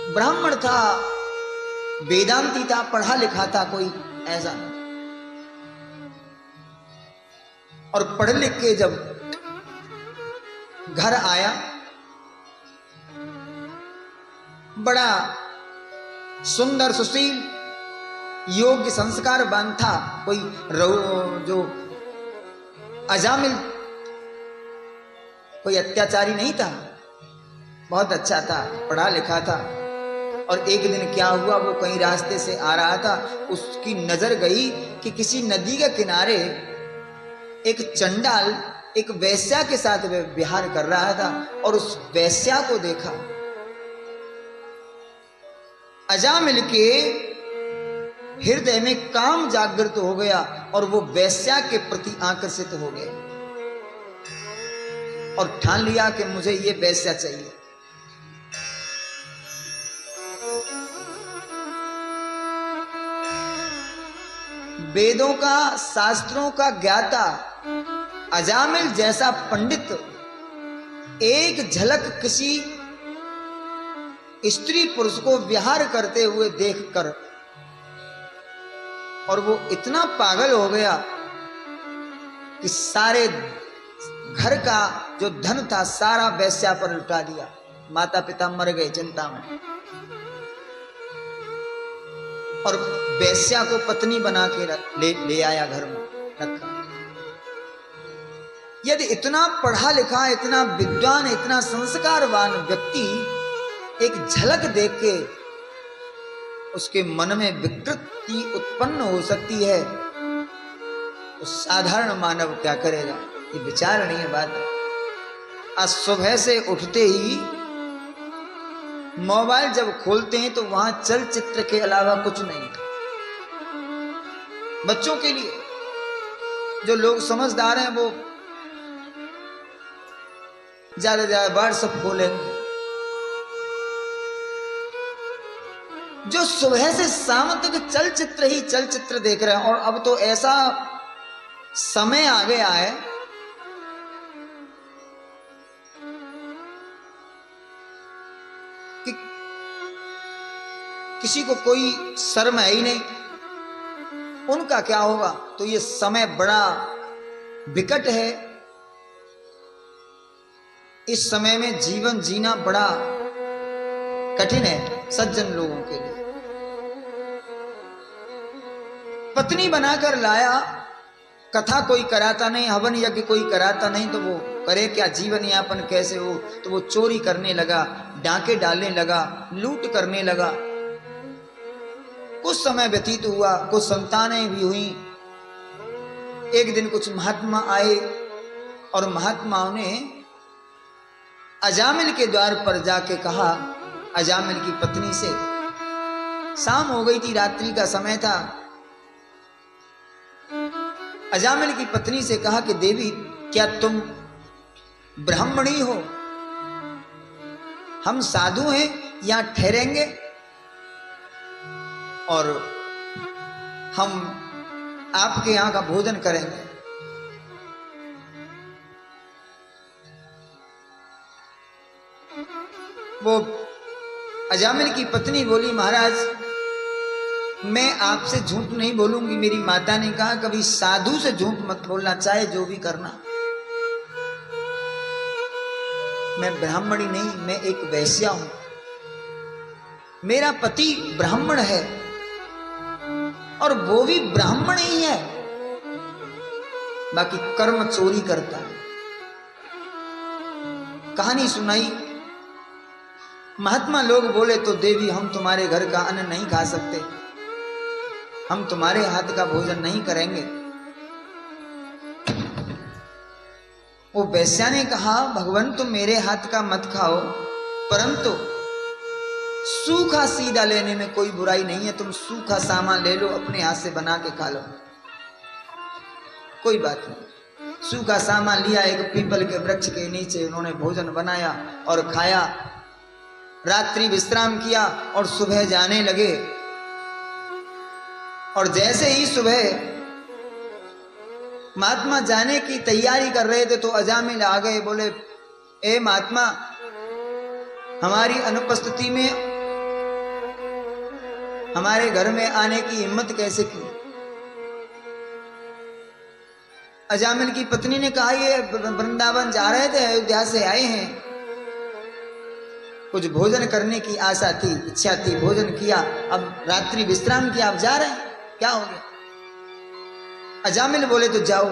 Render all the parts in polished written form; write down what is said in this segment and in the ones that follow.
ब्राह्मण था, वेदांती था, पढ़ा लिखा था, कोई ऐसा नहीं। और पढ़ लिख के जब घर आया, बड़ा सुंदर सुशील योग्य संस्कारवान था, कोई जो अजामिल कोई अत्याचारी नहीं था, बहुत अच्छा था, पढ़ा लिखा था। और एक दिन क्या हुआ, वो कहीं रास्ते से आ रहा था, उसकी नजर गई कि किसी नदी के किनारे एक चंडाल एक वेश्या के साथ विहार कर रहा था, और उस वेश्या को देखा। अजामिल के हृदय में काम जागृत हो गया और वो वेश्या के प्रति आकर्षित हो गए और ठान लिया कि मुझे ये वेश्या चाहिए। वेदों का, शास्त्रों का ज्ञाता अजामिल जैसा पंडित एक झलक किसी स्त्री पुरुष को विहार करते हुए देखकर, और वो इतना पागल हो गया कि सारे घर का जो धन था सारा वेश्या पर लुटा दिया। माता पिता मर गए चिंता में, और वेश्या को पत्नी बना के ले आया, घर में रखा। यदि इतना पढ़ा लिखा, इतना विद्वान, इतना संस्कारवान व्यक्ति एक झलक देख के उसके मन में विकृति उत्पन्न हो सकती है, तो साधारण मानव क्या करेगा? ये विचारणीय बात है। आज सुबह से उठते ही मोबाइल जब खोलते हैं तो वहां चलचित्र के अलावा कुछ नहीं। बच्चों के लिए जो लोग समझदार हैं वो ज्यादा ज्यादा व्हाट्सएप खोलेंगे। जो सुबह से शाम तक चलचित्र ही चलचित्र देख रहे हैं, और अब तो ऐसा समय आ गया है कि किसी को कोई शर्म है ही नहीं। उनका क्या होगा? तो ये समय बड़ा विकट है। इस समय में जीवन जीना बड़ा कठिन है सज्जन लोगों के लिए। पत्नी बनाकर लाया, कथा कोई कराता नहीं, हवन यज्ञ कोई कराता नहीं, तो वो करे क्या? जीवन यापन कैसे हो? तो वो चोरी करने लगा, डांके डालने लगा, लूट करने लगा। कुछ समय व्यतीत हुआ, कुछ संतानें भी हुई। एक दिन कुछ महात्मा आए और महात्माओं ने अजामिल के द्वार पर जाके कहा, अजामिल की पत्नी से, शाम हो गई थी, रात्रि का समय था। अजामिल की पत्नी से कहा कि देवी, क्या तुम ब्राह्मणी हो? हम साधु हैं, यहां ठहरेंगे और हम आपके यहां का भोजन करेंगे। वो अजामिल की पत्नी बोली, महाराज मैं आपसे झूठ नहीं बोलूंगी। मेरी माता ने कहा कभी साधु से झूठ मत बोलना, चाहे जो भी करना। मैं ब्राह्मणी नहीं, मैं एक वैश्या हूं। मेरा पति ब्राह्मण है और वो भी ब्राह्मण ही है, बाकी कर्म चोरी करता है। कहानी सुनाई। महात्मा लोग बोले, तो देवी हम तुम्हारे घर का अन्न नहीं खा सकते, हम तुम्हारे हाथ का भोजन नहीं करेंगे। वो वैश्या ने कहा, भगवान तुम मेरे हाथ का मत खाओ, परंतु सूखा सीधा लेने में कोई बुराई नहीं है। तुम सूखा सामान ले लो, अपने हाथ से बना के खा लो, कोई बात नहीं। सूखा सामान लिया, एक पीपल के वृक्ष के नीचे उन्होंने भोजन बनाया और खाया। रात्रि विश्राम किया और सुबह जाने लगे। और जैसे ही सुबह महात्मा जाने की तैयारी कर रहे थे तो अजामिल आ गए। बोले, ए महात्मा, हमारी अनुपस्थिति में हमारे घर में आने की हिम्मत कैसे की? अजामिल की पत्नी ने कहा, ये वृंदावन जा रहे थे, अयोध्या से आए हैं, कुछ भोजन करने की आशा थी, इच्छा थी, भोजन किया, अब रात्रि विश्राम किया, अब जा रहे हैं, क्या हो गया? अजामिल बोले तो जाओ।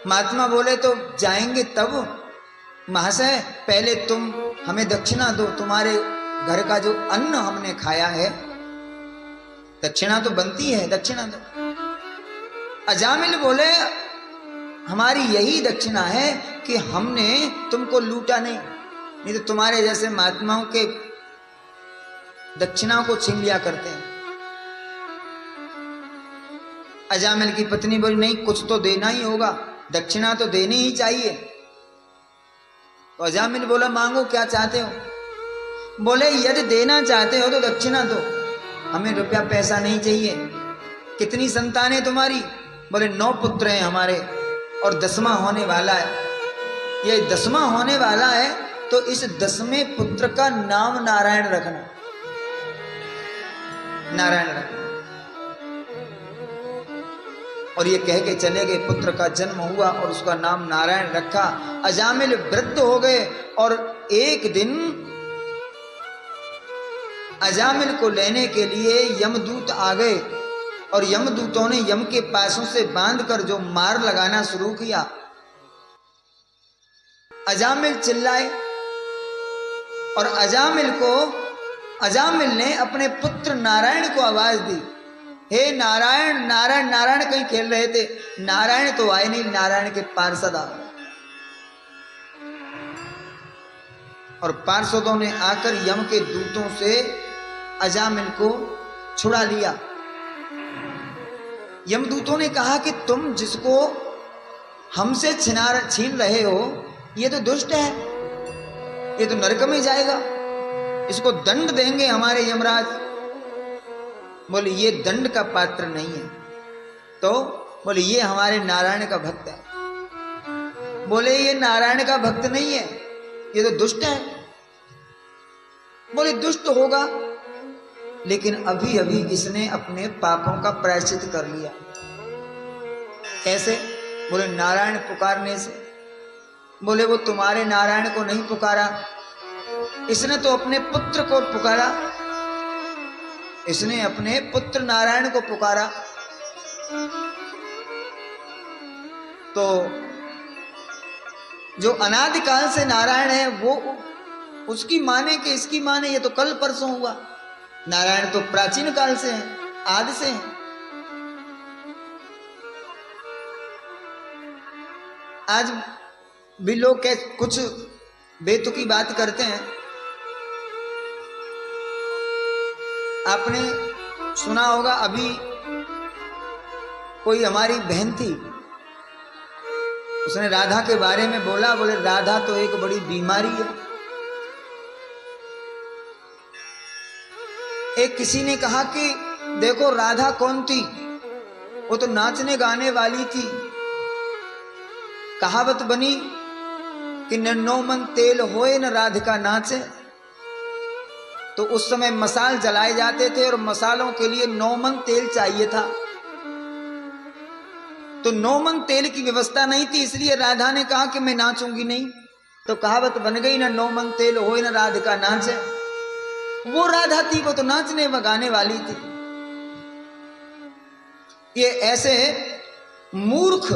महात्मा बोले तो जाएंगे तब। महाशय पहले तुम हमें दक्षिणा दो, तुम्हारे घर का जो अन्न हमने खाया है, दक्षिणा तो बनती है, दक्षिणा दो। अजामिल बोले हमारी यही दक्षिणा है कि हमने तुमको लूटा नहीं तो तुम्हारे जैसे महात्माओं के दक्षिणा को छीन लिया करते हैं। अजामिल की पत्नी बोली नहीं, कुछ तो देना ही होगा, दक्षिणा तो देनी ही चाहिए। तो अजामिल बोला मांगो, क्या चाहते हो? बोले यदि देना चाहते हो तो दक्षिणा दो, हमें रुपया पैसा नहीं चाहिए। कितनी संतानें तुम्हारी? बोले 9 पुत्र हैं हमारे और 10वां होने वाला है। ये 10वां होने वाला है तो इस 10वें पुत्र का नाम नारायण रखना, नारायण रखना। और ये कह के चले गए। पुत्र का जन्म हुआ और उसका नाम नारायण रखा। अजामिल वृद्ध हो गए और एक दिन अजामिल को लेने के लिए यमदूत आ गए और यमदूतों ने यम के पासों से बांधकर जो मार लगाना शुरू किया। अजामिल चिल्लाए और अजामिल ने अपने पुत्र नारायण को आवाज दी, हे नारायण नारायण नारायण। कहीं खेल रहे थे, नारायण तो आए नहीं, नारायण के पार्षद आ गए और पार्षदों ने आकर यम के दूतों से अजामिल को छुड़ा लिया। यमदूतों ने कहा कि तुम जिसको हमसे छीन रहे हो ये तो दुष्ट है, ये तो नरक में जाएगा, इसको दंड देंगे हमारे यमराज। बोले ये दंड का पात्र नहीं है। तो बोले ये हमारे नारायण का भक्त है। बोले ये नारायण का भक्त नहीं है, ये तो दुष्ट है। बोले दुष्ट होगा, लेकिन अभी अभी इसने अपने पापों का प्रायश्चित कर लिया। कैसे? बोले नारायण पुकारने से। बोले वो तुम्हारे नारायण को नहीं पुकारा, इसने तो अपने पुत्र को पुकारा, इसने अपने पुत्र नारायण को पुकारा। तो जो अनादिकाल से नारायण है वो उसकी माने कि इसकी माने, ये तो कल परसों हुआ। नारायण तो प्राचीन काल से है, आदि से है। आज भी लोग कुछ बेतुकी बात करते हैं। आपने सुना होगा, अभी कोई हमारी बहन थी, उसने राधा के बारे में बोला, बोले राधा तो एक बड़ी बीमारी है। एक किसी ने कहा कि देखो राधा कौन थी, वो तो नाचने गाने वाली थी। कहावत बनी कि न 9 मन तेल होए न राधिका नाचे। तो उस समय मसाल जलाए जाते थे और मसालों के लिए 9 मन तेल चाहिए था। तो 9 मन तेल की व्यवस्था नहीं थी, इसलिए राधा ने कहा कि मैं नाचूंगी नहीं। तो कहावत बन गई न 9 मन तेल होए न राधिका नाचे। वो राधा थी, वो तो नाचने व गाने वाली थी। ये ऐसे मूर्ख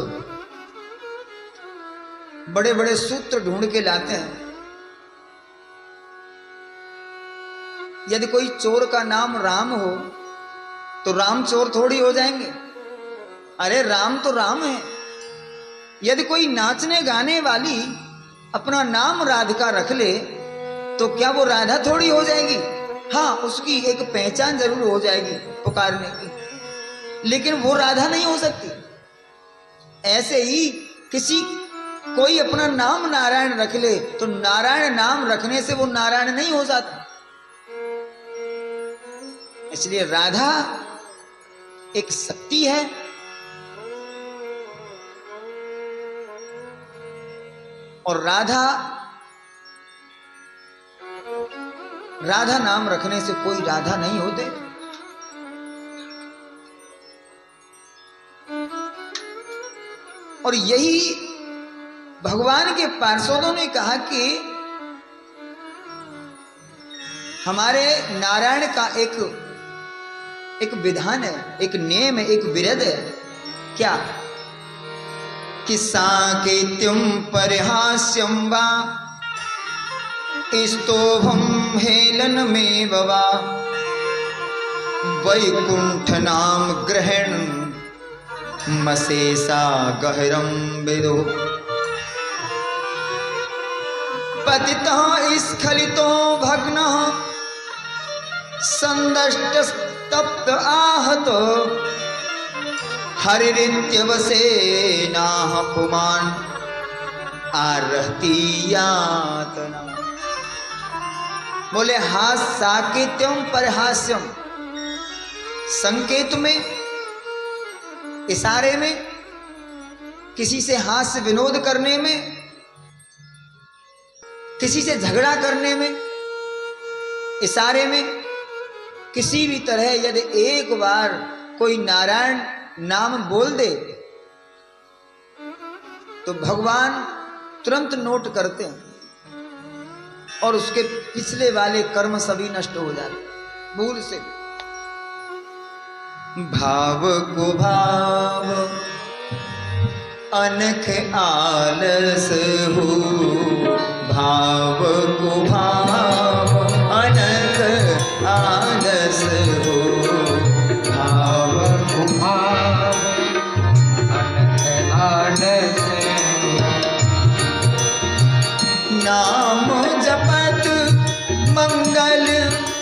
बड़े बड़े सूत्र ढूंढ के लाते हैं। यदि कोई चोर का नाम राम हो तो राम चोर थोड़ी हो जाएंगे। अरे राम तो राम है। यदि कोई नाचने गाने वाली अपना नाम राधिका रख ले तो क्या वो राधा थोड़ी हो जाएगी? हाँ, उसकी एक पहचान जरूर हो जाएगी पुकारने की, लेकिन वो राधा नहीं हो सकती। ऐसे ही कोई अपना नाम नारायण रख ले तो नारायण नाम रखने से वो नारायण नहीं हो जाता। इसलिए राधा एक शक्ति है और राधा राधा नाम रखने से कोई राधा नहीं होते। और यही भगवान के पार्षदों ने कहा कि हमारे नारायण का एक विधान है, एक नियम है, एक विरध है। क्या? कि साकेत्यम परिहास्यम वा स्तोभम हेलन में वा वैकुंठ नाम ग्रहण मसेसा गहरम विदो पतितः स्खलितो भग्नः संदष्टस्तप्त आहतो हरिरित्यवसेनाः पुमान् आरहति यातना। बोले हास साकेत्यम परिहास्यम, संकेत में, इशारे में, किसी से हास्य विनोद करने में, किसी से झगड़ा करने में, इशारे में, किसी भी तरह यदि एक बार कोई नारायण नाम बोल दे तो भगवान तुरंत नोट करते हैं और उसके पिछले वाले कर्म सभी नष्ट हो जाते भूल से। भाव को भाव अनख आलस हो, भाव को भाव अनख आलस हो, भाव को भाव अनख आलस नाम जपत मंगल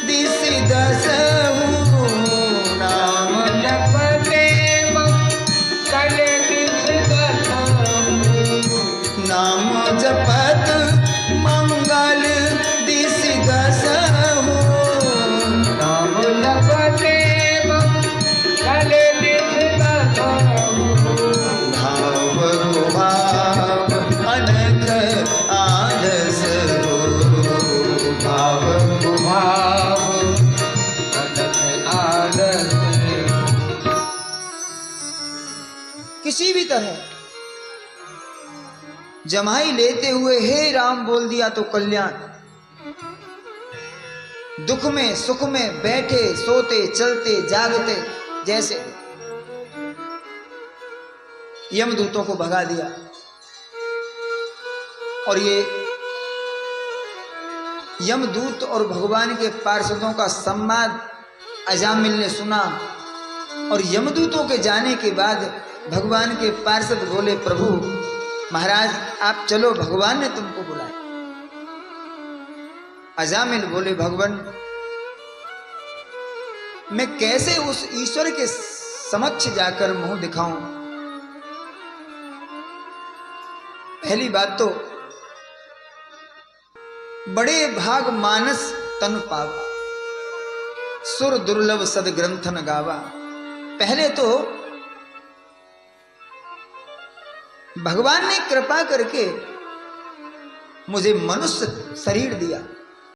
दिस दस हो, नाम जपते मंगल दिस दस हो, नाम जपत मंगल दिस दस हो, नाम जपते मंगल दिस दस हो, भाव को भाव अनख आलस हो, भाव को भाव अनख आलस। किसी भी तरह जमाई लेते हुए हे राम बोल दिया तो कल्याण। दुख में सुख में बैठे सोते चलते जागते जैसे यमदूतों को भगा दिया। और ये यमदूत और भगवान के पार्षदों का संवाद अजामिल ने सुना और यमदूतों के जाने के बाद भगवान के पार्षद बोले प्रभु महाराज आप चलो, भगवान ने तुमको बुलाया। अजामिल बोले भगवान मैं कैसे उस ईश्वर के समक्ष जाकर मुंह दिखाऊं। पहली बात तो बड़े भाग मानस तन पावा, सुर दुर्लभ सद ग्रंथन गावा। पहले तो भगवान ने कृपा करके मुझे मनुष्य शरीर दिया,